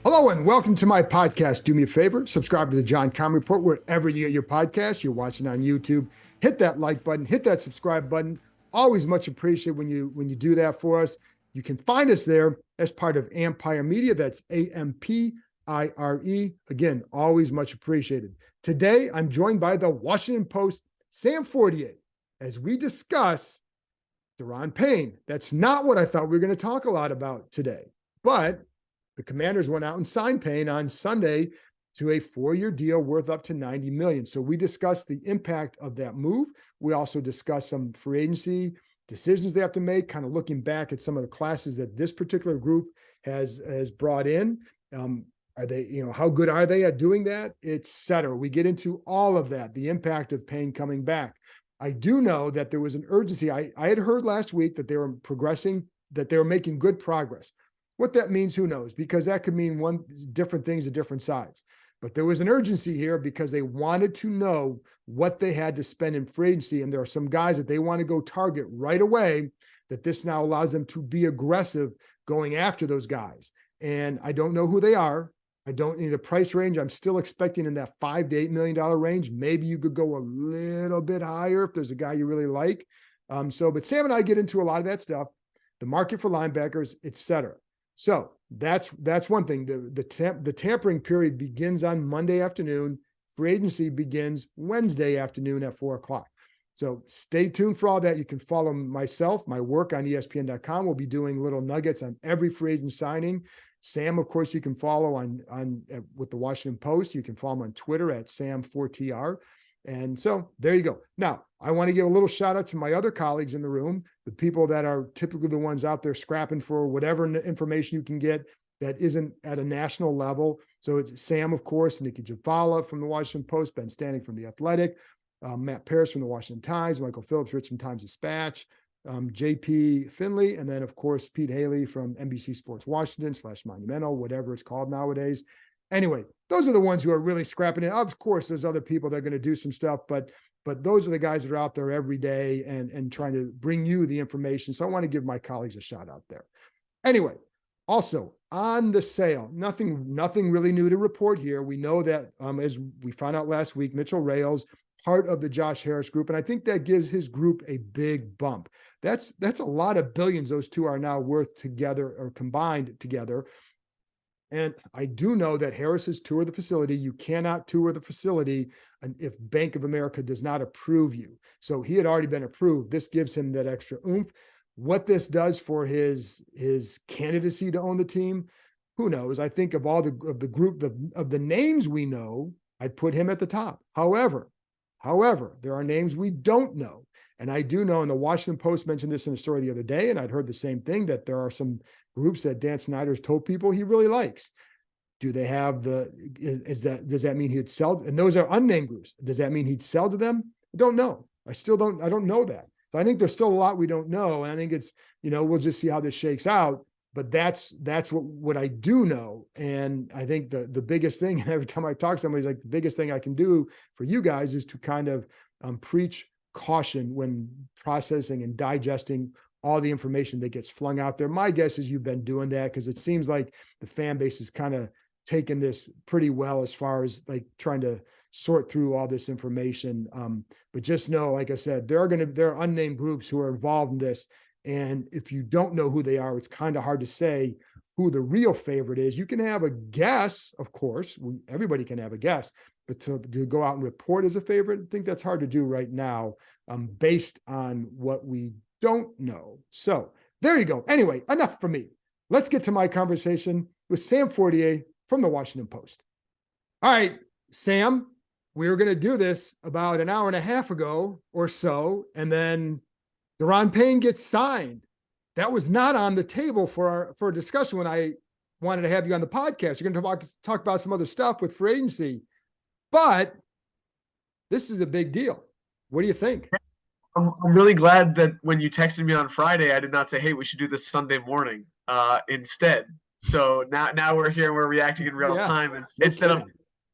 Hello and welcome to my podcast. Do me a favor, subscribe to the Keim Report wherever you get your podcasts. You're watching on YouTube. Hit that like button, hit that subscribe button. Always much appreciated when you do that for us. You can find us there as part of Ampire Media. That's Ampire. Again, always much appreciated. Today, I'm joined by the Washington Post, Sam Fortier, as we discuss Daron Payne. That's not what I thought we were going to talk a lot about today, but the Commanders went out and signed Payne on Sunday to a 4-year deal worth up to $90 million. So we discussed the impact of that move. We also discussed some free agency decisions they have to make, kind of looking back at some of the classes that this particular group has brought in. Are they, how good are they at doing that, et cetera? We get into all of that, the impact of Payne coming back. I do know that there was an urgency. I had heard last week that they were progressing, that they were making good progress. What that means, who knows? Because that could mean different things at different sides. But there was an urgency here because they wanted to know what they had to spend in free agency. And there are some guys that they want to go target right away, that this now allows them to be aggressive going after those guys. And I don't know who they are. I don't need the price range. I'm still expecting in that $5 to $8 million range. Maybe you could go a little bit higher if there's a guy you really like. But Sam and I get into a lot of that stuff, the market for linebackers, et cetera. So that's one thing. The tampering period begins on Monday afternoon. Free agency begins Wednesday afternoon at 4:00. So stay tuned for all that. You can follow myself, my work on ESPN.com. We'll be doing little nuggets on every free agent signing. Sam, of course, you can follow with the Washington Post. You can follow him on Twitter at Sam Fortier. And so there you go. Now, I want to give a little shout out to my other colleagues in the room, the people that are typically the ones out there scrapping for whatever information you can get that isn't at a national level. So it's Sam, of course, Nikki Jafala from the Washington Post, Ben Standing from The Athletic, Matt Paris from the Washington Times, Michael Phillips, Richmond Times-Dispatch, JP Finley, and then, of course, Pete Haley from NBC Sports Washington /Monumental, whatever it's called nowadays. Anyway, those are the ones who are really scrapping it. Of course, there's other people that are going to do some stuff, but those are the guys that are out there every day and trying to bring you the information. So I want to give my colleagues a shout out there. Anyway, also on the sale, nothing really new to report here. We know that as we found out last week, Mitchell Rales, part of the Josh Harris group, and I think that gives his group a big bump. That's a lot of billions those two are now worth together or combined together. And I do know that Harris has toured the facility. You cannot tour the facility if Bank of America does not approve you. So he had already been approved. This gives him that extra oomph. What this does for his candidacy to own the team, who knows? I think of the names we know, I'd put him at the top. However, there are names we don't know. And I do know, and the Washington Post mentioned this in a story the other day, and I'd heard the same thing, that there are some groups that Dan Snyder's told people he really likes. Do they have does that mean he'd sell? And those are unnamed groups. Does that mean he'd sell to them? I don't know. I don't know that. So I think there's still a lot we don't know. And I think it's, we'll just see how this shakes out. But that's what I do know. And I think the biggest thing, and every time I talk to somebody, like, the biggest thing I can do for you guys is to kind of preach caution when processing and digesting all the information that gets flung out there. My guess is you've been doing that, because it seems like the fan base is kind of taken this pretty well as far as like trying to sort through all this information. But just know, like I said, there are unnamed groups who are involved in this. And if you don't know who they are, it's kind of hard to say who the real favorite is. You can have a guess, of course, everybody can have a guess, but to go out and report as a favorite, I think that's hard to do right now, based on what we don't know. So there you go. Anyway, enough from me. Let's get to my conversation with Sam Fortier from the Washington Post. All right, Sam, we were going to do this about an hour and a half ago or so, and then Daron Payne gets signed. That was not on the table for a discussion when I wanted to have you on the podcast. You're going to talk about some other stuff with free agency, but this is a big deal. What do you think? I'm really glad that when you texted me on Friday, I did not say, hey, we should do this Sunday morning instead. So now we're here, we're reacting in real time instead of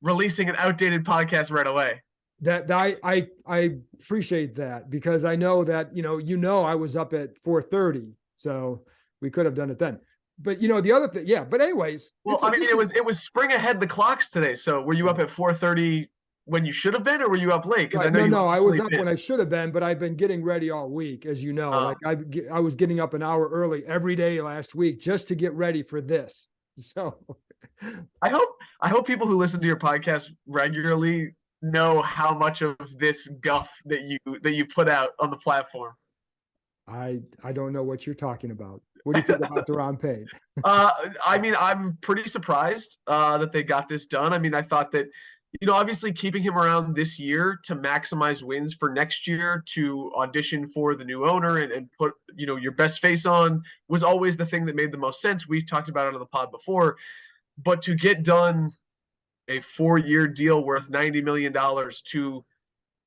releasing an outdated podcast right away. That I appreciate that, because I know that, I was up at 4:30, so we could have done it then. but the other thing, yeah. But anyways, Well, I mean, it was spring ahead the clocks today. So were you up at 4:30 when you should have been, or were you up late? Because I know you no, went to I was sleep up in. when I should have been, but I've been getting ready all week, as you know. Like I was getting up an hour early every day last week just to get ready for this. So I hope people who listen to your podcast regularly know how much of this guff that you put out on the platform. I don't know what you're talking about. What do you think about Daron Payne? I mean, I'm pretty surprised that they got this done. I mean, I thought that, obviously keeping him around this year to maximize wins for next year, to audition for the new owner and put, your best face on, was always the thing that made the most sense. We've talked about it on the pod before, but to get done a 4-year deal worth $90 million to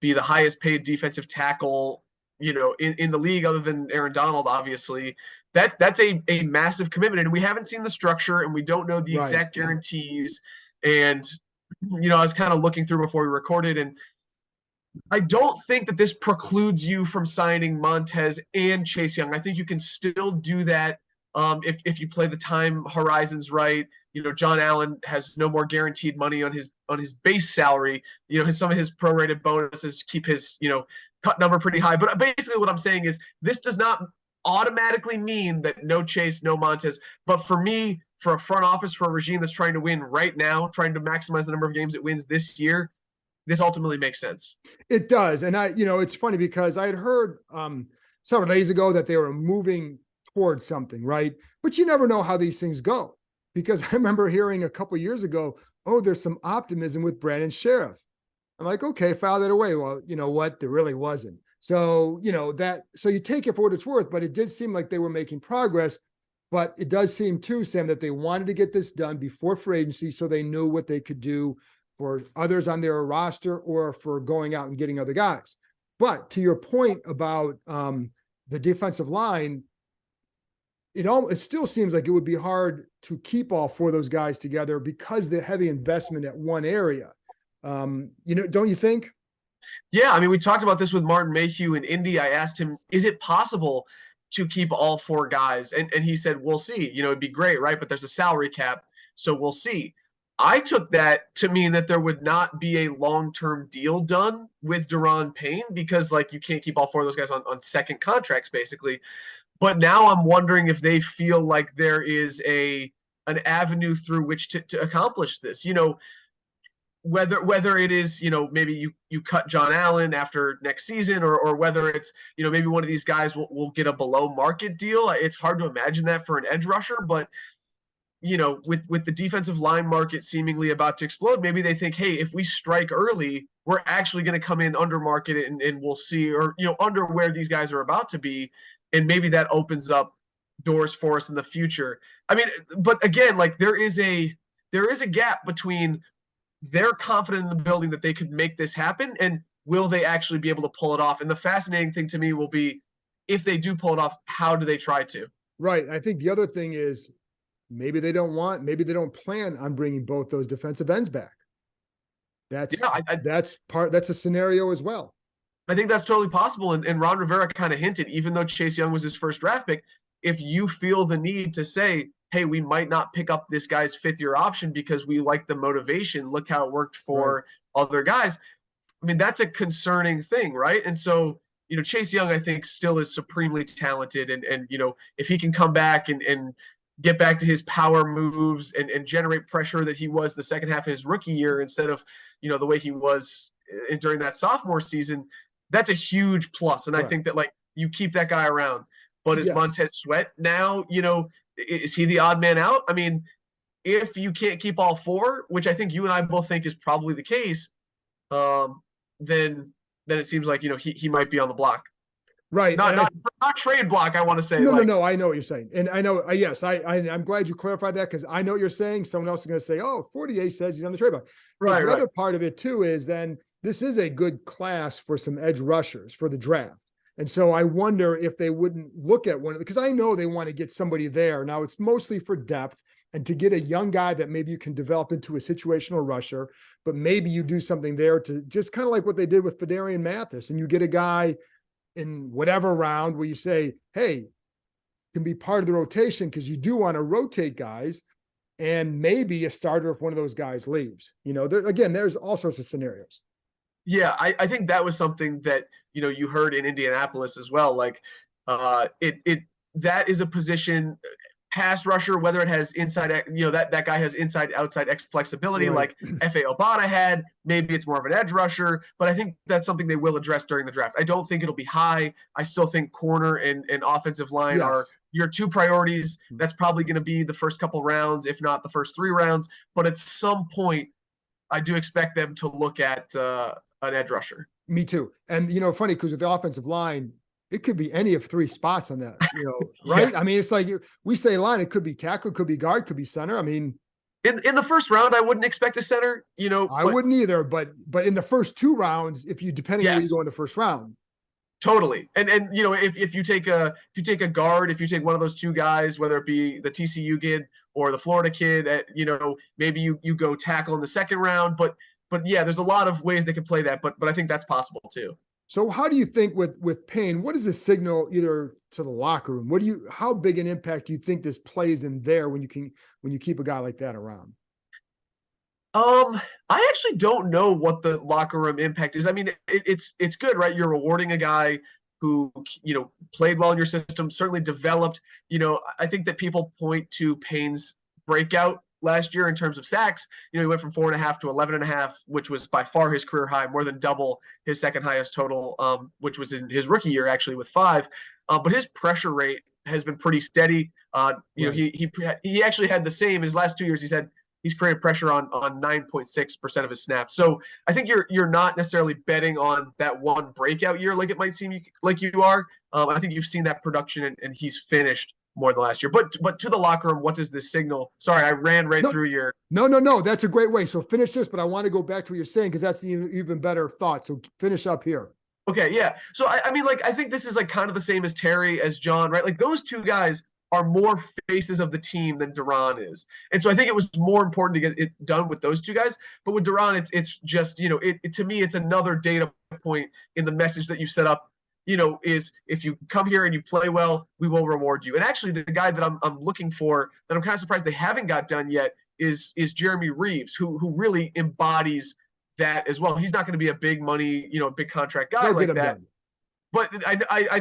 be the highest paid defensive tackle, in the league, other than Aaron Donald, obviously, that's a massive commitment. And we haven't seen the structure, and we don't know the exact guarantees. And, I was kind of looking through before we recorded, and I don't think that this precludes you from signing Montez and Chase Young. I think you can still do that if you play the time horizons right. John Allen has no more guaranteed money on his base salary. Some of his prorated bonuses keep his cut number pretty high. But basically, what I'm saying is this does not automatically mean that no Chase, no Montez. But for me, for a front office, for a regime that's trying to win right now, trying to maximize the number of games it wins this year, this ultimately makes sense. It does. And it's funny because I had heard several days ago that they were moving towards something, right? But you never know how these things go, because I remember hearing a couple of years ago, oh, there's some optimism with Brandon Sheriff. I'm like, okay, file that away. Well, you know what? There really wasn't. So, so you take it for what it's worth, but it did seem like they were making progress. But it does seem too, Sam, that they wanted to get this done before free agency so they knew what they could do for others on their roster or for going out and getting other guys. But to your point about the defensive line, it still seems like it would be hard to keep all four of those guys together because the heavy investment at one area. Don't you think? Yeah, I mean, we talked about this with Martin Mayhew in Indy. I asked him, is it possible to keep all four guys? And he said, we'll see. It'd be great, right? But there's a salary cap, so we'll see. I took that to mean that there would not be a long-term deal done with Daron Payne because, you can't keep all four of those guys on second contracts, basically. But now I'm wondering if they feel like there is an avenue through which to accomplish this. Whether it is, maybe you cut John Allen after next season, or whether it's, maybe one of these guys will get a below market deal. It's hard to imagine that for an edge rusher, but with the defensive line market seemingly about to explode, maybe they think, hey, if we strike early, we're actually going to come in under market and we'll see, or, under where these guys are about to be. And maybe that opens up doors for us in the future. I mean, but again, there is a gap between they're confident in the building that they could make this happen and will they actually be able to pull it off? And the fascinating thing to me will be, if they do pull it off, how do they try to? Right. I think the other thing is, maybe they don't plan on bringing both those defensive ends back. That's a scenario as well. I think that's totally possible. And Ron Rivera kind of hinted, even though Chase Young was his first draft pick, if you feel the need to say, hey, we might not pick up this guy's fifth-year option because we like the motivation, look how it worked for other guys. I mean, that's a concerning thing, right? And so, Chase Young, I think, still is supremely talented. And if he can come back and get back to his power moves and generate pressure that he was the second half of his rookie year instead of, the way he was during that sophomore season, that's a huge plus. And I think that, you keep that guy around. But is Montez Sweat now, is he the odd man out? I mean, if you can't keep all four, which I think you and I both think is probably the case, then it seems like, he might be on the block. Right. Not trade block, I want to say. No, I know what you're saying. And I know, yes, I'm glad you clarified that because I know what you're saying. Someone else is going to say, oh, Fortier says he's on the trade block. Right. The other part of it too is then this is a good class for some edge rushers for the draft. And so I wonder if they wouldn't look at one, because I know they want to get somebody there. Now it's mostly for depth and to get a young guy that maybe you can develop into a situational rusher, but maybe you do something there to just kind of like what they did with Fedarian Mathis, and you get a guy in whatever round where you say, hey, can be part of the rotation because you do want to rotate guys and maybe a starter if one of those guys leaves. There's all sorts of scenarios. Yeah, I think that was something that, you heard in Indianapolis as well. Like, that is a position, pass rusher, whether it has inside, that guy has inside outside flexibility, right, like F.A. Obata had. Maybe it's more of an edge rusher, but I think that's something they will address during the draft. I don't think it'll be high. I still think corner and offensive line are your two priorities. That's probably going to be the first couple rounds, if not the first 3 rounds. But at some point, I do expect them to look at an edge rusher. Me too. And, funny because with the offensive line, it could be any of 3 spots on that, right? Yeah. I mean, it's like we say line, it could be tackle, could be guard, could be center. I mean, in the first round, I wouldn't expect a center, I wouldn't either, but in the first 2 rounds, depending on where you go in the first round. Totally. And if you take a guard, if you take one of those 2 guys, whether it be the TCU kid or the Florida kid, maybe you go tackle in the second round, but yeah, there's a lot of ways they can play that, but I think that's possible too. So how do you think with Payne, what is the signal either to the locker room? How big an impact do you think this plays in there when you keep a guy like that around? I actually don't know what the locker room impact is. I mean, it's good, right? You're rewarding a guy who, played well in your system, certainly developed. I think that people point to Payne's breakout last year in terms of sacks. He went from 4.5 to 11.5, which was by far his career high, more than double his second highest total, which was in his rookie year actually with 5. But his pressure rate has been pretty steady. Right. He actually had the same his last 2 years. He said he's created pressure on 9.6% of his snaps. So I think you're not necessarily betting on that one breakout year like it might seem like you are. I think you've seen that production and he's finished more than last year. But to the locker room, what does this signal? Sorry, I ran through your. No. That's a great way. So finish this, but I want to go back to what you're saying because that's the even better thought. So finish up here. Okay, yeah. So I mean, like, I think this is like kind of the same as Terry, as John, right? Like those 2 guys are more faces of the team than Daron is. And so I think it was more important to get it done with those 2 guys. But with Daron, it's just, to me, it's another data point in the message that you set up, is if you come here and you play well, we will reward you. And actually the guy that I'm looking for that I'm kind of surprised they haven't got done yet is Jeremy Reeves, who really embodies that as well. He's not going to be a big money, big contract guy like that. Done. But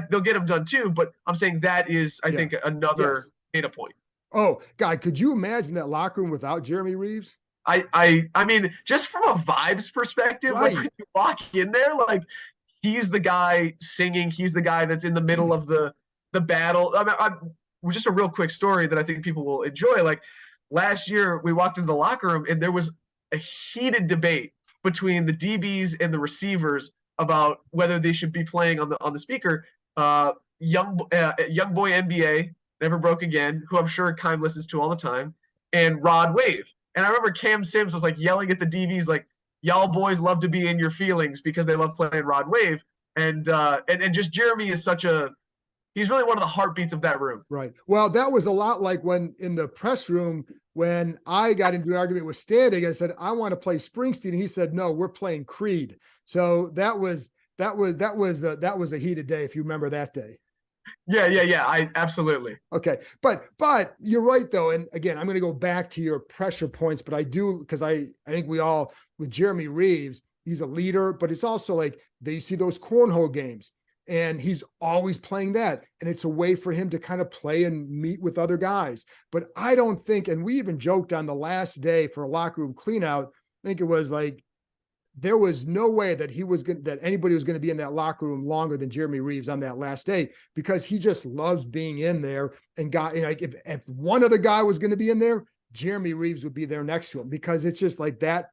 they'll get him done too. But I'm saying that is, I think, another data point. Oh, God, could you imagine that locker room without Jeremy Reeves? I mean, just from a vibes perspective, right. Like when you walk in there, like he's the guy singing. He's the guy that's in the middle of the battle. I mean, just a real quick story that I think people will enjoy. Like last year, we walked into the locker room and there was a heated debate between the DBs and the receivers about whether they should be playing on the speaker. Young boy NBA, Never Broke Again, who I'm sure Keim listens to all the time, and Rod Wave. And I remember Cam Sims was like yelling at the DBs like, "Y'all boys love to be in your feelings," because they love playing Rod Wave. And just Jeremy is he's really one of the heartbeats of that room. Right. Well, that was a lot like when in the press room, when I got into an argument with Standing, I said, "I want to play Springsteen." And he said, "No, we're playing Creed." So that was a heated day, if you remember that day. Yeah. I absolutely. Okay. But you're right though. And again, I'm going to go back to your pressure points, but I do, because I think we all, with Jeremy Reeves, he's a leader, but it's also like they see those cornhole games and he's always playing that. And it's a way for him to kind of play and meet with other guys. But I don't think, and we even joked on the last day for a locker room clean out, I think it was like, there was no way that anybody was going to be in that locker room longer than Jeremy Reeves on that last day, because he just loves being in there. And if one other guy was going to be in there, Jeremy Reeves would be there next to him, because it's just like that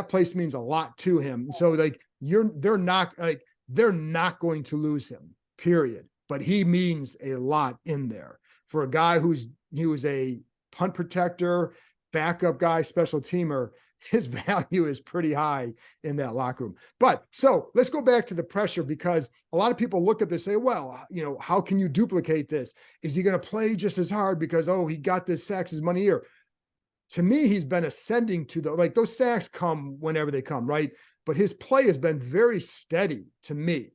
place means a lot to him. So like they're not going to lose him, period. But he means a lot in there for a guy he was a punt protector, backup guy, special teamer. His value is pretty high in that locker room. But so let's go back to the pressure, because a lot of people look at this and say, well, how can you duplicate this? Is he going to play just as hard because, he got this sacks his money here? To me, he's been ascending to those sacks come whenever they come, right? But his play has been very steady to me.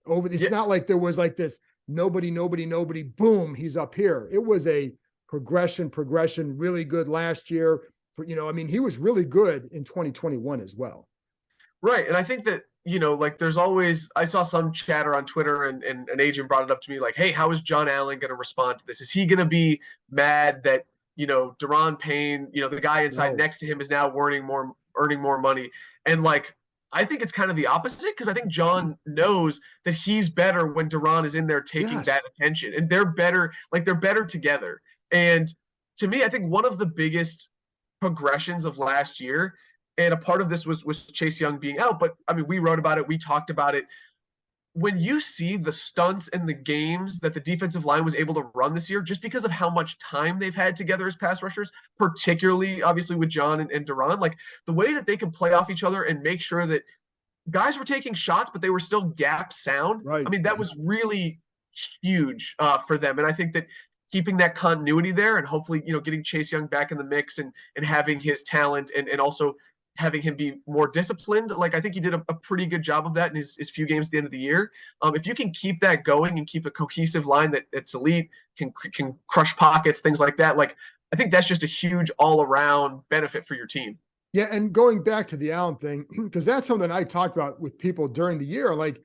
It's not like there was like this nobody, boom, he's up here. It was a progression, really good last year. I mean, he was really good in 2021 as well. Right. And I think that, like there's always, I saw some chatter on Twitter and an agent brought it up to me like, hey, how is John Allen going to respond to this? Is he going to be mad that, Daron Payne, the guy inside next to him is now earning more money? And like, I think it's kind of the opposite, because I think John knows that he's better when Daron is in there taking that attention, and they're better together. And to me, I think one of the biggest progressions of last year, and a part of this was Chase Young being out, but I mean, we wrote about it, we talked about it. When you see the stunts and the games that the defensive line was able to run this year, just because of how much time they've had together as pass rushers, particularly obviously with John and Daron, like the way that they can play off each other and make sure that guys were taking shots, but they were still gap sound. Right. I mean, that was really huge for them. And I think that keeping that continuity there, and hopefully, getting Chase Young back in the mix and having his talent and also having him be more disciplined. Like, I think he did a pretty good job of that in his few games at the end of the year. If you can keep that going and keep a cohesive line that's elite, can crush pockets, things like that, like, I think that's just a huge all-around benefit for your team. Yeah, and going back to the Allen thing, because that's something I talked about with people during the year, like,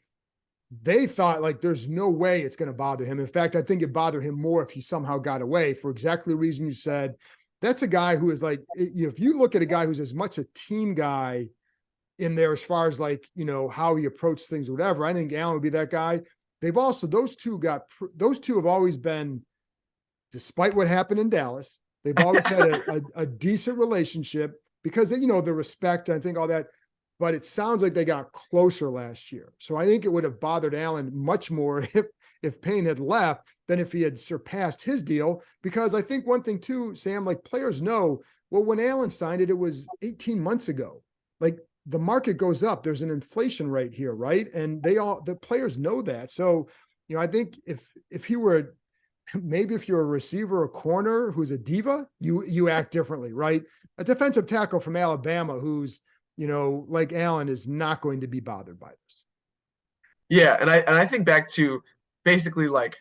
they thought, like, there's no way it's going to bother him. In fact, I think it bothered him more if he somehow got away, for exactly the reason you said. That's a guy who is like, if you look at a guy who's as much a team guy in there as far as like, how he approached things or whatever, I think Allen would be that guy. They've also, those two have always been, despite what happened in Dallas, they've always had a decent relationship because, the respect, I think all that, but it sounds like they got closer last year. So I think it would have bothered Allen much more if Payne had left than if he had surpassed his deal. Because I think one thing too, Sam, like, players know, well, when Allen signed it, it was 18 months ago. Like, the market goes up. There's an inflation rate here, right? And the players know that. So, I think if he were, maybe if you're a receiver, a corner who's a diva, you act differently, right? A defensive tackle from Alabama who's, like Allen, is not going to be bothered by this. Yeah, and I think back to basically, like,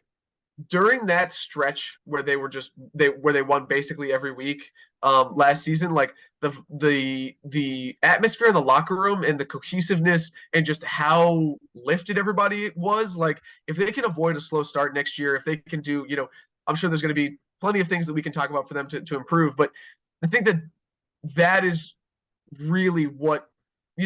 during that stretch where they won basically every week last season, like the atmosphere in the locker room and the cohesiveness and just how lifted everybody was, like, if they can avoid a slow start next year, if they can do, I'm sure there's going to be plenty of things that we can talk about for them to improve, but I think that is really what,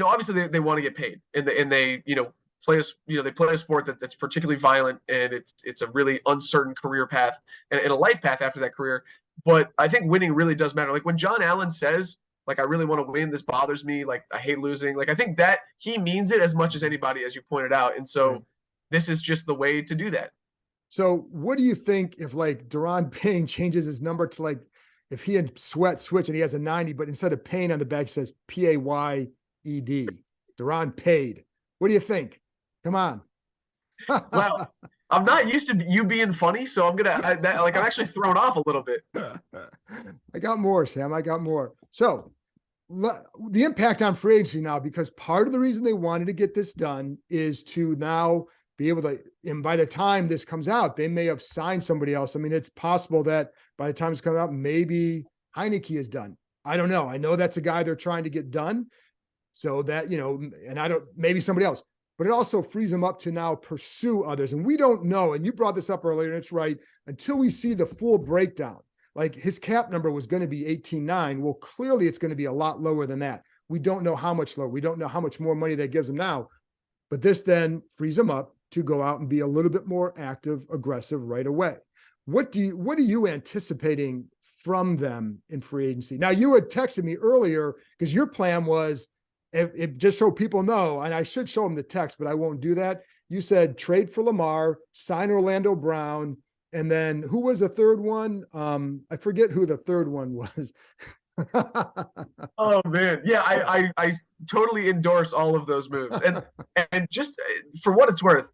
obviously they want to get paid, and they they play a sport that's particularly violent, and it's a really uncertain career path and a life path after that career. But I think winning really does matter. Like, when John Allen says, like, I really want to win, this bothers me, like, I hate losing, like, I think that he means it as much as anybody, as you pointed out. And so this is just the way to do that. So what do you think if, like, Daron Payne changes his number to, like, if he and Sweat switch and he has a 90, but instead of Payne on the back says Payed, Daron paid? What do you think? Come on. Well, I'm not used to you being funny, so I'm actually thrown off a little bit. I got more, Sam. I got more. So the impact on free agency now, because part of the reason they wanted to get this done is to now be able to, and by the time this comes out, they may have signed somebody else. I mean, it's possible that by the time it's coming out, maybe Heineke is done. I don't know. I know that's a guy they're trying to get done. So that, and maybe somebody else. But it also frees them up to now pursue others. And we don't know, and you brought this up earlier, and it's right, until we see the full breakdown. Like, his cap number was going to be 18.9. Well, clearly it's going to be a lot lower than that. We don't know how much lower. We don't know how much more money that gives them now. But this then frees them up to go out and be a little bit more active, aggressive right away. What are you anticipating from them in free agency? Now, you had texted me earlier because your plan was, if just so people know, and I should show them the text, but I won't do that. You said trade for Lamar, sign Orlando Brown, and then who was the third one? I forget who the third one was. Oh man, yeah, I totally endorse all of those moves, and just for what it's worth,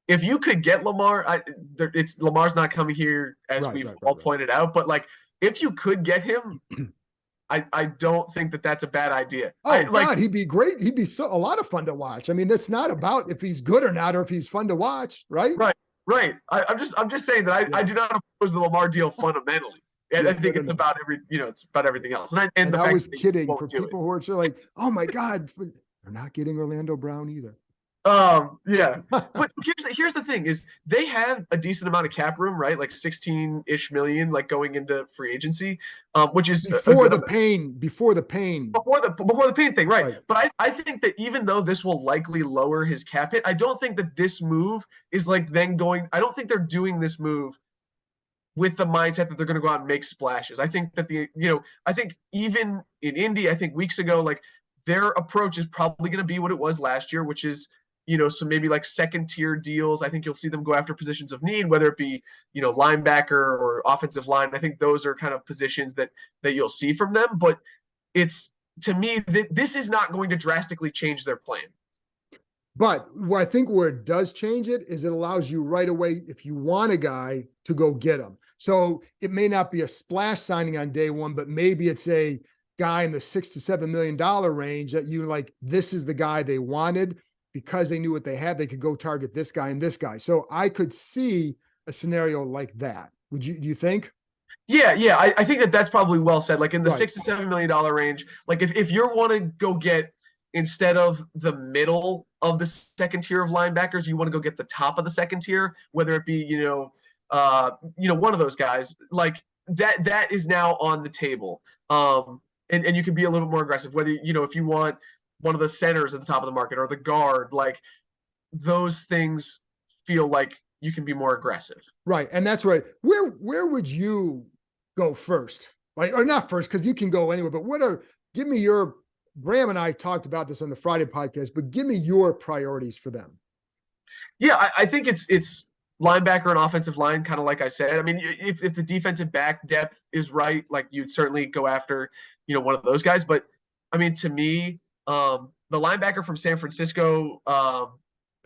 if you could get Lamar, Lamar's not coming here, as we've all pointed out, but like, if you could get him. I don't think that's a bad idea. Oh, God, he'd be great. He'd be a lot of fun to watch. I mean, that's not about if he's good or not, or if he's fun to watch, right? Right. Right. I'm just saying that I do not oppose the Lamar deal fundamentally. And I think it's about it's about everything else. And the I fact was that kidding for people who are like, oh my God, they're not getting Orlando Brown either. Yeah. But here's the thing is they have a decent amount of cap room, right? Like 16-ish million, like going into free agency, which is before the pain. Before the Payne thing, right? But I think that even though this will likely lower his cap hit, I don't think that this move is like then going. I don't think they're doing this move with the mindset that they're going to go out and make splashes. I think that I think even in Indy, I think weeks ago, like their approach is probably going to be what it was last year, which is some maybe like second tier deals. I think you'll see them go after positions of need, whether it be linebacker or offensive line. I think those are kind of positions that you'll see from them. But it's to me that this is not going to drastically change their plan. But I think where it does change it is it allows you right away, if you want a guy, to go get him. So it may not be a splash signing on day one, but maybe it's a guy in the $6 to $7 million range that you like, this is the guy they wanted because they knew what they had. They could go target this guy and this guy. So I could see a scenario like that. Do you think? Yeah. I think that's probably well said. Like in the $6 to $7 million range, like if you want to go get, instead of the middle of the second tier of linebackers, you want to go get the top of the second tier, whether it be, one of those guys like that is now on the table. And you can be a little more aggressive, whether, if you want one of the centers at the top of the market or the guard, like those things feel like you can be more aggressive. Right. And that's right. Where would you go first? Like, or not first, because you can go anywhere, but give me your, Bram and I talked about this on the Friday podcast, but give me your priorities for them. Yeah, I think it's linebacker and offensive line, kind of like I said. I mean, if the defensive back depth is right, like you'd certainly go after, one of those guys. But I mean, to me, the linebacker from San Francisco,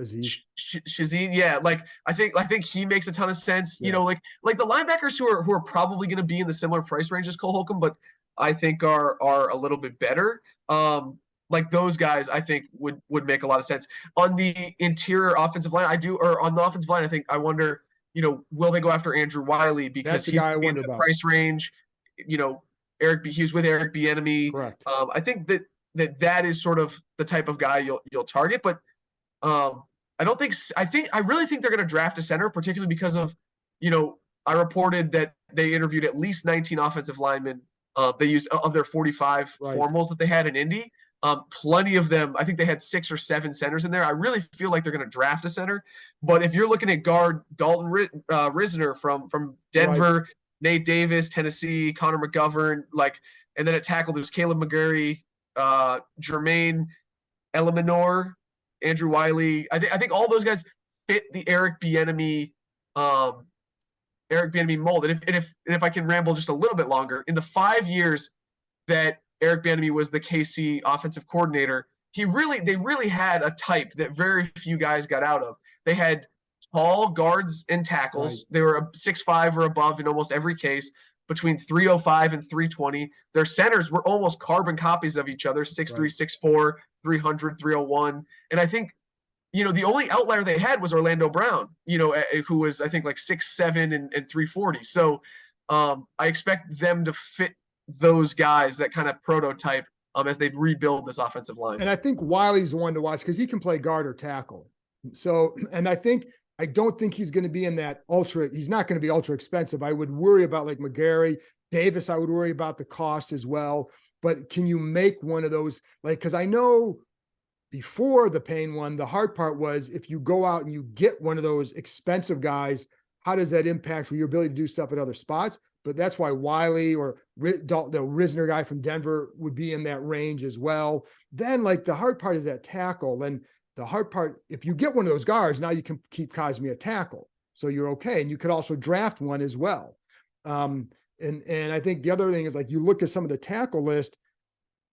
Shazeen, yeah, like I think he makes a ton of sense. Yeah. Like the linebackers who are probably going to be in the similar price range as Cole Holcomb, but I think are a little bit better. Like those guys, I think would make a lot of sense. On the interior offensive line, on the offensive line, I think I wonder, will they go after Andrew Wiley because he's in the price range? He's with Eric Bieniemy. Correct. I think that is sort of the type of guy you'll target, but I really think they're going to draft a center, particularly because of, I reported that they interviewed at least 19 offensive linemen. They used of their 45 formals that they had in Indy. Plenty of them, I think they had 6 or 7 centers in there. I really feel like they're going to draft a center. But if you're looking at guard Dalton Risner from Denver, Nate Davis, Tennessee, Connor McGovern, and then at tackle there's Caleb McGarry, Jermaine Eleminor, Andrew Wiley. I think all those guys fit the Eric Bieniemy mold. And if I can ramble just a little bit longer, in the 5 years that Eric Bieniemy was the KC offensive coordinator, they really had a type that very few guys got out of. They had tall guards and tackles. They were 6'5" or above in almost every case, between 305 and 320. Their centers were almost carbon copies of each other, 6'3", 6'4", 300, 301. And I think, the only outlier they had was Orlando Brown, who was, I think, like 6'7" and 340. So I expect them to fit those guys, that kind of prototype, as they rebuild this offensive line. And I think Wiley's the one to watch because he can play guard or tackle. So, and I don't think he's going to be in that he's not going to be ultra expensive. I would worry about like McGarry, Davis. I would worry about the cost as well. But can you make one of those, because I know before the Payne one, the hard part was if you go out and you get one of those expensive guys, how does that impact your ability to do stuff at other spots? But that's why Wiley or the Risner guy from Denver would be in that range as well. Then the hard part is that tackle. And the hard part, if you get one of those guards, now you can keep Cosme at tackle. So you're okay. And you could also draft one as well. And I think the other thing is you look at some of the tackle list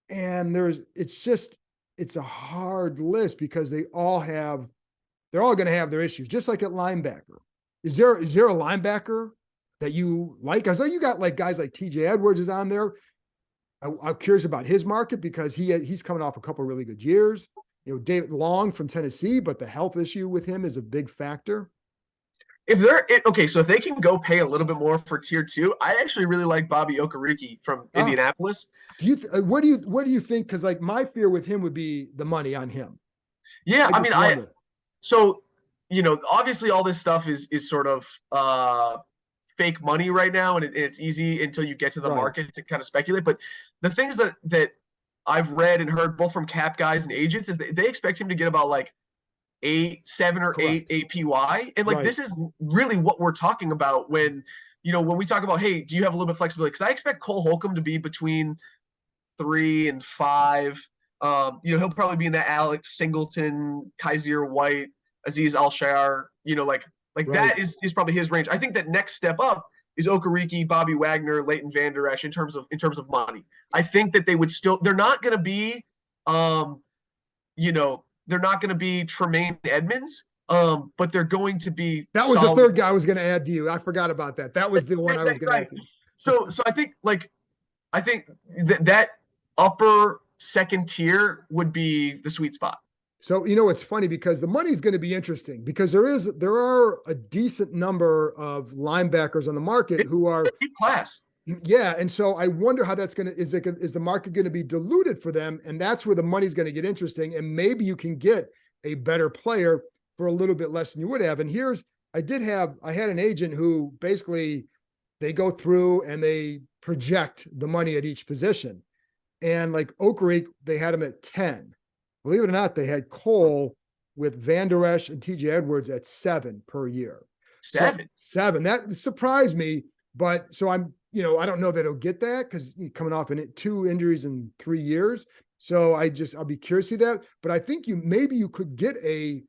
and it's a hard list because they're all going to have their issues, just like at linebacker. Is there a linebacker that you like? I saw you got guys like TJ Edwards is on there. I'm curious about his market because he's coming off a couple of really good years. David Long from Tennessee, but the health issue with him is a big factor. Okay, so if they can go pay a little bit more for tier two, I actually really like Bobby Okereke from Ah, Indianapolis. what do you think? Because like my fear with him would be the money on him. Yeah, I I mean, just wonder. so obviously all this stuff is sort of fake money right now, and it's easy until you get to the Right. market to kind of speculate. But the things that I've read and heard both from cap guys and agents is that they expect him to get about like 7 or 8 Correct. APY. And like Right. this is really what we're talking about when we talk about, hey, do you have a little bit of flexibility? Because I expect Cole Holcomb to be between 3 and 5. He'll probably be in that Alex Singleton, Kaiser White, Aziz Al Shayar, like Right. that is probably his range. I think that next step up is Okereke, Bobby Wagner, Leighton Vander Esch in terms of money. I think that they're not gonna be they're not gonna be Tremaine Edmonds, but they're going to be That was the solid. third guy I was going to add to you. I forgot about that. That was the one I was going to Right. add to you. So I think that upper second tier would be the sweet spot. So it's funny because the money's going to be interesting because there are a decent number of linebackers on the market It's who a are deep class. yeah, and so I wonder how that's going to is the market going to be diluted for them, and that's where the money's going to get interesting, and maybe you can get a better player for a little bit less than you would have. And I had an agent who basically they go through and they project the money at each position, and like Oak Creek, they had him at 10. Believe it or not, they had Cole with Van Der Esch and TJ Edwards at 7 per year. So 7. 7, that surprised me. But so I don't know that he'll get that because coming off 2 injuries in 3 years. So I'll be curious to see that. But I think maybe you could get a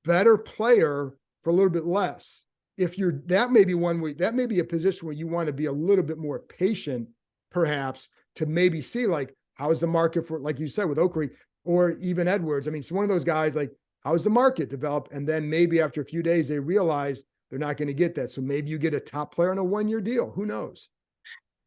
better player for a little bit less. That may be that may be a position where you want to be a little bit more patient, perhaps, to maybe see like how's the market for, like you said, with Oak Creek or even Edwards. I mean, it's one of those guys like how's the market develop, and then maybe after a few days they realize they're not going to get that. So maybe you get a top player on a 1-year deal. Who knows?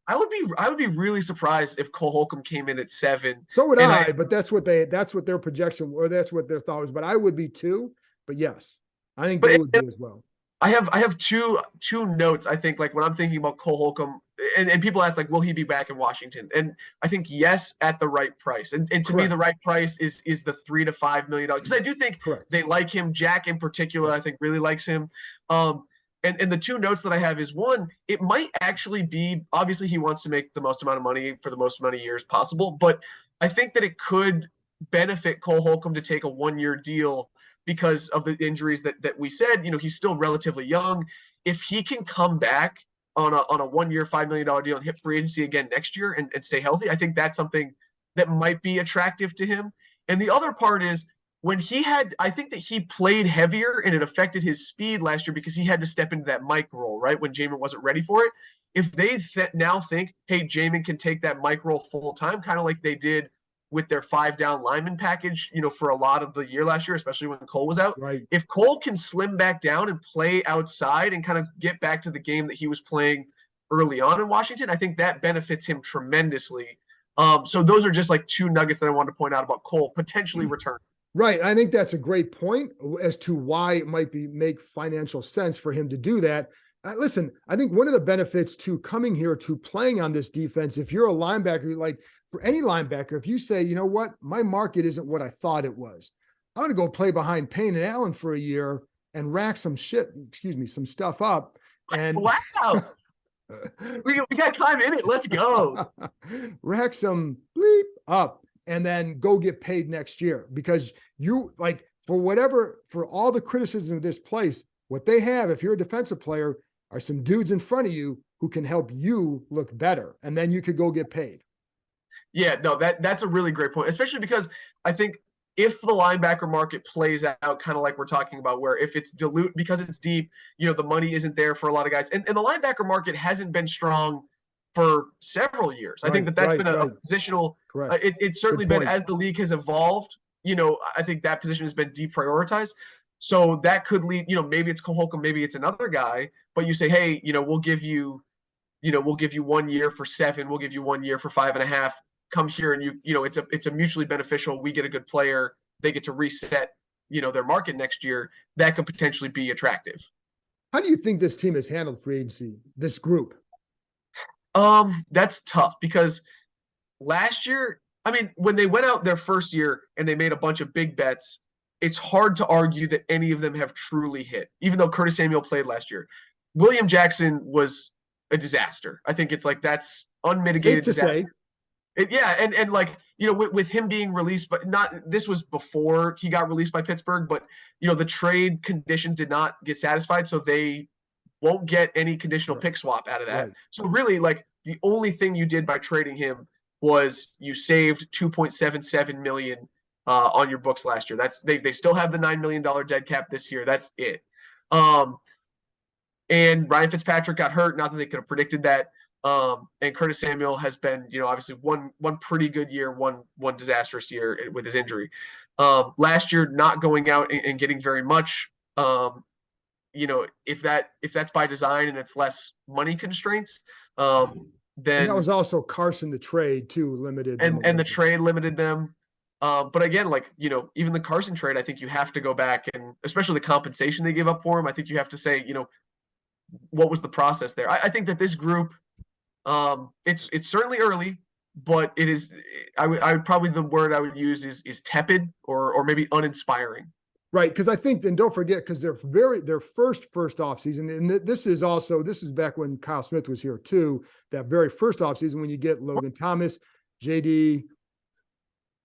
I would be really surprised if Cole Holcomb came in at 7. So would And I, but that's what their projection or that's what their thought was. But I would be too. But yes, I think but they would be as well. I have two notes. I think like when I'm thinking about Cole Holcomb, and people ask like, will he be back in Washington? And I think yes, at the right price. And to me, Correct. the right price is the $3 to $5 million, because I do think Correct. they like him. Jack in particular, I think really likes him. And the two notes that I have is, one, it might actually be, obviously he wants to make the most amount of money for the most amount of years possible, but I think that it could benefit Cole Holcomb to take a 1-year deal because of the injuries that we said. He's still relatively young. If he can come back on a 1-year $5 million deal and hit free agency again next year and stay healthy, I think that's something that might be attractive to him. And the other part is, I think that he played heavier and it affected his speed last year because he had to step into that Mike role, right? When Jamin wasn't ready for it. If they now think, hey, Jamin can take that Mike role full time, kind of like they did with their 5-down lineman package, for a lot of the year last year, especially when Cole was out. Right. If Cole can slim back down and play outside and kind of get back to the game that he was playing early on in Washington, I think that benefits him tremendously. So those are just like two nuggets that I wanted to point out about Cole potentially returning. Right. I think that's a great point as to why it might make financial sense for him to do that. Listen, I think one of the benefits to coming here to playing on this defense, if you're a linebacker, like for any linebacker, if you say, you know what, my market isn't what I thought it was, I'm going to go play behind Payne and Allen for a year and rack some stuff up. And wow. we got Keim in it. Let's go. Rack some bleep up and then go get paid next year, because you like for all the criticism of this place, what they have, if you're a defensive player, are some dudes in front of you who can help you look better. And then you could go get paid. Yeah, no, that's a really great point, especially because I think if the linebacker market plays out kind of like we're talking about, where if it's dilute because it's deep, the money isn't there for a lot of guys. And the linebacker market hasn't been strong for several years. I think that's been a positional. Correct. It's certainly been, as the league has evolved, I think that position has been deprioritized. So that could lead, maybe it's Cole Holcomb, maybe it's another guy, but you say, hey, we'll give you 1 year for 7, we'll give you 1 year for 5.5. Come here and it's a mutually beneficial. We get a good player, they get to reset, their market next year. That could potentially be attractive. How do you think this team has handled free agency, this group? That's tough because last year, I mean, when they went out their first year and they made a bunch of big bets, it's hard to argue that any of them have truly hit, even though Curtis Samuel played last year. William Jackson was a disaster. I think it's like that's unmitigated Safe to disaster. say. Yeah, and like with him being released, but not this was before he got released by Pittsburgh, but the trade conditions did not get satisfied, so they won't get any conditional pick swap out of that. Right. So really, like the only thing you did by trading him was you saved 2.77 million on your books last year. That's they still have the $9 million dead cap this year. That's it. And Ryan Fitzpatrick got hurt. Not that they could have predicted that. And Curtis Samuel has been, obviously one pretty good year, one disastrous year with his injury. Last year, not going out and getting very much. If that's by design and it's less money constraints, then and that was also Carson the trade too limited them and the trade limited them. But again, like even the Carson trade, I think you have to go back and especially the compensation they give up for him. I think you have to say, what was the process there? I think that this group, it's certainly early, but it is. I would probably the word I would use is tepid or maybe uninspiring. Right, because I think, and don't forget, because their first off season, and this is back when Kyle Smith was here too. That very first off season when you get Logan Thomas, JD.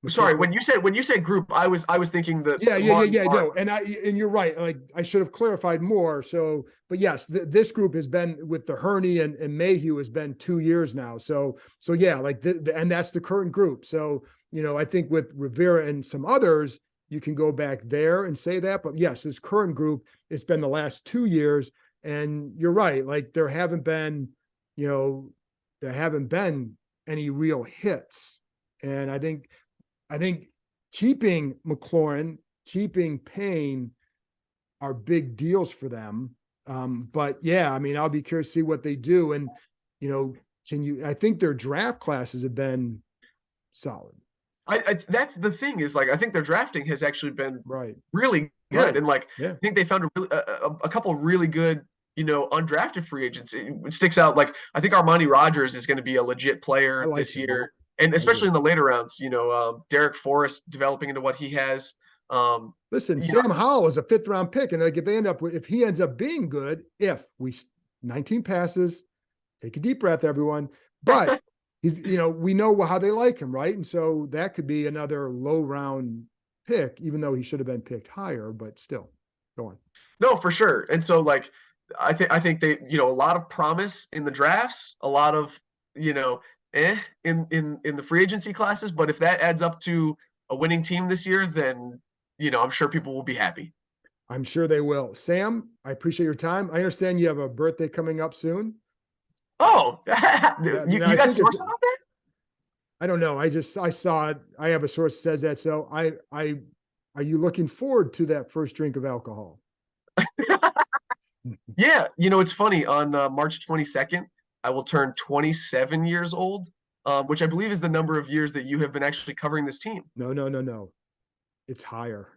Sorry, when you said group, I was thinking that. Yeah. No, and you're right. Like I should have clarified more. So, but yes, this group has been with the Hurney and Mayhew has been 2 years now. So yeah, like and that's the current group. So I think with Rivera and some others, you can go back there and say that. But yes, this current group, it's been the last 2 years, and you're right. Like there haven't been any real hits, and I think keeping McLaurin, keeping Payne are big deals for them. But yeah, I mean, I'll be curious to see what they do. And, I think their draft classes have been solid. I that's the thing is like, I think their drafting has actually been really good. Right. And like, yeah. I think they found a couple of really good, undrafted free agents. It sticks out. Like, I think Armani Rogers is going to be a legit player this year. And especially in the later rounds, Derek Forrest developing into what he has. Listen, Sam Howell is a 5th round pick. And like if he ends up being good, 19 passes, take a deep breath, everyone. But he's, we know how they like him, right? And so that could be another low round pick, even though he should have been picked higher, but still. Go on. No, for sure. And so like I think they, a lot of promise in the drafts, a lot of, in the free agency classes, but if that adds up to a winning team this year, then I'm sure people will be happy. I'm sure they will. Sam, I appreciate your time. I understand you have a birthday coming up soon. Oh, you got sources on that? I don't know. I saw it. I have a source that says that. So are you looking forward to that first drink of alcohol? Yeah. It's funny. On March 22nd, I will turn 27 years old, which I believe is the number of years that you have been actually covering this team. No. It's higher.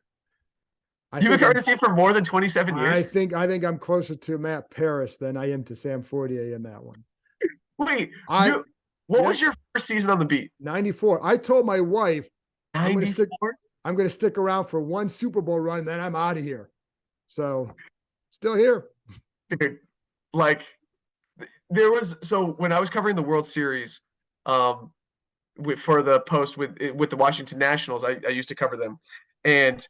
You've been covering this team for more than 27 years? I think I'm closer to Matt Paris than I am to Sam Fortier in that one. Wait, what was your first season on the beat? 94. I told my wife, 94? I'm going to stick around for one Super Bowl run, then I'm out of here. So still here. Dude, like so when I was covering the World Series, for the Post with the Washington Nationals, I used to cover them. And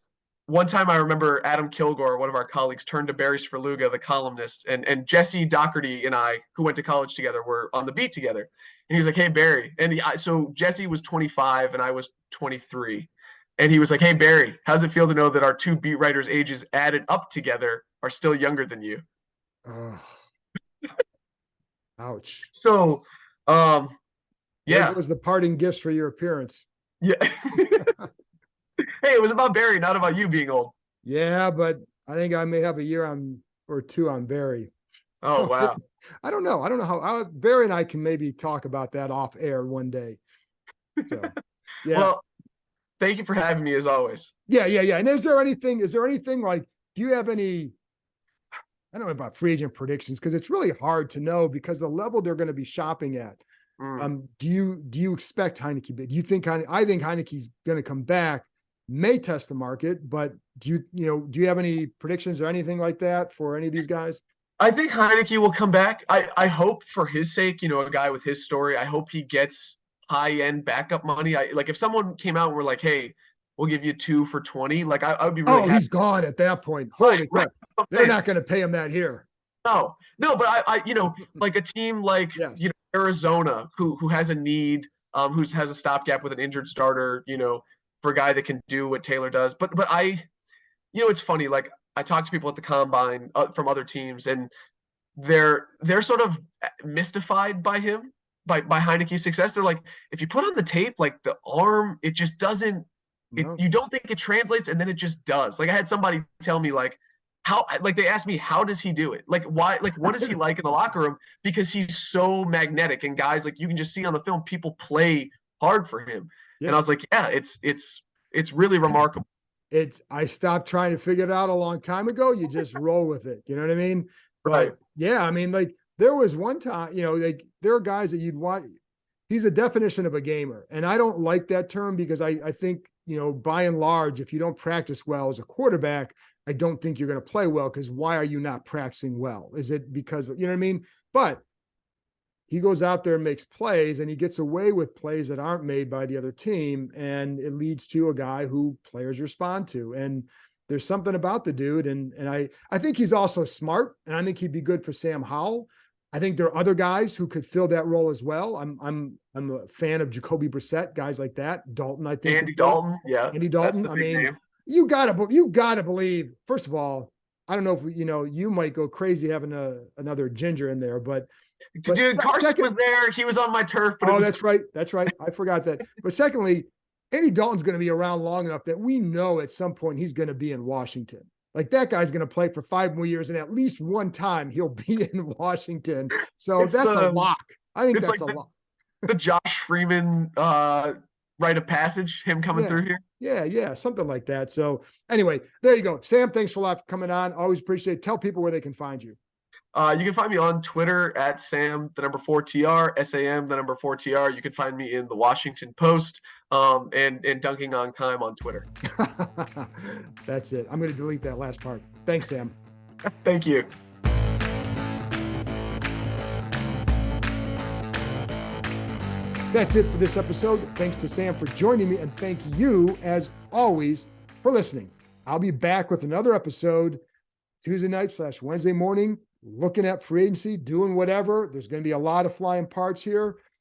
one time I remember Adam Kilgore, one of our colleagues, turned to Barry Svrluga, the columnist, and Jesse Doherty and I, who went to college together, were on the beat together. And he was like, "Hey, Barry." And so Jesse was 25 and I was 23. And he was like, "Hey, Barry, how's it feel to know that our two beat writers' ages added up together are still younger than you?" Oh. Ouch. So, yeah. It was the parting gifts for your appearance. Yeah. Hey, it was about Barry, not about you being old. Yeah, but I think I may have a year or two on Barry. So, oh, wow. I don't know how Barry and I can maybe talk about that off air one day. So, yeah. Well, thank you for having me as always. Yeah. And is there anything like, do you have any I don't know about free agent predictions because it's really hard to know because the level they're going to be shopping at. Do you expect Heineke? Do you think I think Heineke's going to come back, may test the market, but do you have any predictions or anything like that for any of these guys? I think Heineke will come back. I hope for his sake, a guy with his story, I hope he gets high-end backup money. Like if someone came out and were like, hey, we'll give you 2 for 20, like I would be really happy. He's gone at that point. Holy crap. Right. They're not going to pay him that here. No, but I like a team like Arizona who has a need, who has a stopgap with an injured starter, for a guy that can do what Taylor does. But it's funny, like I talk to people at the combine from other teams, and they're sort of mystified by him, by Heineke's success. They're like, if you put on the tape, like the arm, it just doesn't. You don't think it translates, and then it just does. Like I had somebody tell me, like, how, like they asked me, how does he do it? Like why? Like what is he like in the locker room? Because he's so magnetic, and guys, like you can just see on the film, people play hard for him. Yeah. And I was like, yeah, it's really remarkable. I stopped trying to figure it out a long time ago. You just roll with it. You know what I mean? Right. But yeah. I mean, like there was one time, like there are guys that you'd want. He's a definition of a gamer. And I don't like that term because I think, by and large, if you don't practice well as a quarterback, I don't think you're going to play well, because why are you not practicing well? Is it because, you know what I mean? But he goes out there and makes plays, and he gets away with plays that aren't made by the other team. And it leads to a guy who players respond to. And there's something about the dude. And I think he's also smart, and I think he'd be good for Sam Howell. I think there are other guys who could fill that role as well. I'm a fan of Jacoby Brissett, guys like that. Dalton, I think. Andy Dalton. Yeah. Andy Dalton. I mean, name. You gotta believe, first of all, I don't know if, you might go crazy having another ginger in there, but dude, Carson was there. He was on my turf. But that's right. That's right. I forgot that. But secondly, Andy Dalton's going to be around long enough that we know at some point he's going to be in Washington. Like that guy's going to play for 5 more years, and at least one time he'll be in Washington. So that's a lock. I think that's like a lock. The Josh Freeman rite of passage, him coming through here. Yeah, something like that. So anyway, there you go. Sam, thanks for coming on. Always appreciate it. Tell people where they can find you. You can find me on Twitter at Sam, 4TR, SAM, 4TR. You can find me in the Washington Post and Dunking on Keim on Twitter. That's it. I'm going to delete that last part. Thanks, Sam. Thank you. That's it for this episode. Thanks to Sam for joining me, and thank you, as always, for listening. I'll be back with another episode Tuesday night / Wednesday morning, looking at free agency, doing whatever. There's going to be a lot of flying parts here.